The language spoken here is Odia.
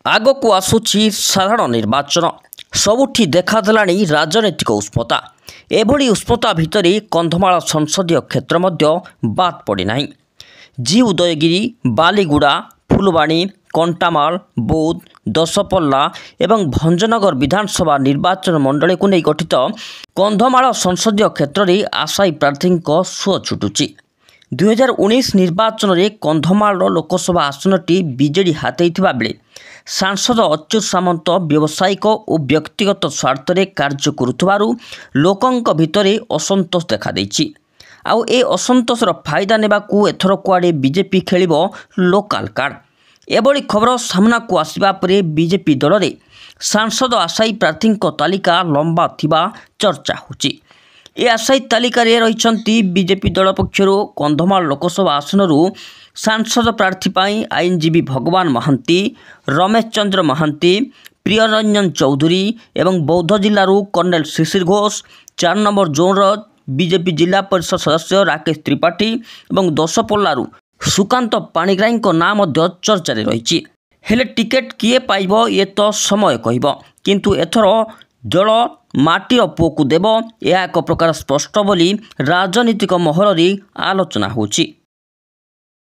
ଆଗକୁ ଆସୁଛି ସାଧାରଣ ନିର୍ବାଚନ। ସବୁଠି ଦେଖାଦେଲାଣି ରାଜନୈତିକ ଉଷ୍ମତା। ଏଭଳି ଉଷ୍ମତା ଭିତରେ କନ୍ଧମାଳ ସଂସଦୀୟ କ୍ଷେତ୍ର ମଧ୍ୟ ବାଦ୍ ପଡ଼ିନାହିଁ। ଜି ଉଦୟଗିରି, ବାଲିଗୁଡ଼ା, ଫୁଲବାଣୀ, କଣ୍ଟାମାଳ, ବୌଦ୍ଧ, ଦଶପଲ୍ଲା ଏବଂ ଭଞ୍ଜନଗର ବିଧାନସଭା ନିର୍ବାଚନ ମଣ୍ଡଳୀକୁ ନେଇ ଗଠିତ କନ୍ଧମାଳ ସଂସଦୀୟ କ୍ଷେତ୍ରରେ ଆଶାୟୀ ପ୍ରାର୍ଥୀଙ୍କ ସୁଅ ଛୁଟୁଛି। 2019 ନିର୍ବାଚନରେ କନ୍ଧମାଳ ଲୋକସଭା ଆସନଟି ବିଜେଡି ହାତେଇଥିବା ବେଳେ ସାଂସଦ ଅଚ୍ୟୁତ ସାମନ୍ତ ବ୍ୟବସାୟିକ ଓ ବ୍ୟକ୍ତିଗତ ସ୍ୱାର୍ଥରେ କାର୍ଯ୍ୟ କରୁଥିବାରୁ ଲୋକଙ୍କ ଭିତରେ ଅସନ୍ତୋଷ ଦେଖାଦେଇଛି। ଆଉ ଏ ଅସନ୍ତୋଷର ଫାଇଦା ନେବାକୁ ଏଥର କୁଆଡ଼େ ବିଜେପି ଖେଳିବ ଲୋକାଲ କାର୍ଡ। ଏଭଳି ଖବର ସାମ୍ନାକୁ ଆସିବା ପରେ ବିଜେପି ଦଳରେ ସାଂସଦ ଆଶାୟୀ ପ୍ରାର୍ଥୀଙ୍କ ତାଲିକା ଲମ୍ବା ଥିବା ଚର୍ଚ୍ଚା ହେଉଛି। ଏ ଆଶାୟୀ ତାଲିକାରେ ରହିଛନ୍ତି ବିଜେପି ଦଳ ପକ୍ଷରୁ କନ୍ଧମାଳ ଲୋକସଭା ଆସନରୁ ସାଂସଦ ପ୍ରାର୍ଥୀ ପାଇଁ ଆଇନଜୀବୀ ଭଗବାନ ମହାନ୍ତି, ରମେଶ ଚନ୍ଦ୍ର ମହାନ୍ତି, ପ୍ରିୟରଞ୍ଜନ ଚୌଧୁରୀ ଏବଂ ବୌଦ୍ଧ ଜିଲ୍ଲାରୁ କର୍ଣ୍ଣେଲ ଶିଶିର ଘୋଷ, 4 ନମ୍ବର ଜୋନ୍ର ବିଜେପି ଜିଲ୍ଲା ପରିଷଦ ସଦସ୍ୟ ରାକେଶ ତ୍ରିପାଠୀ ଏବଂ ଦଶପଲ୍ଲାରୁ ସୁକାନ୍ତ ପାଣିଗ୍ରାହୀଙ୍କ ନାଁ ମଧ୍ୟ ଚର୍ଚ୍ଚାରେ ରହିଛି। ହେଲେ ଟିକେଟ କିଏ ପାଇବ ଏ ତ ସମୟ କହିବ। କିନ୍ତୁ ଏଥର ଦଳ ମାଟିର ପୁଅକୁ ଦେବ, ଏହା ଏକ ପ୍ରକାର ସ୍ପଷ୍ଟ ବୋଲି ରାଜନୈତିକ ମହଲରେ ଆଲୋଚନା ହେଉଛି।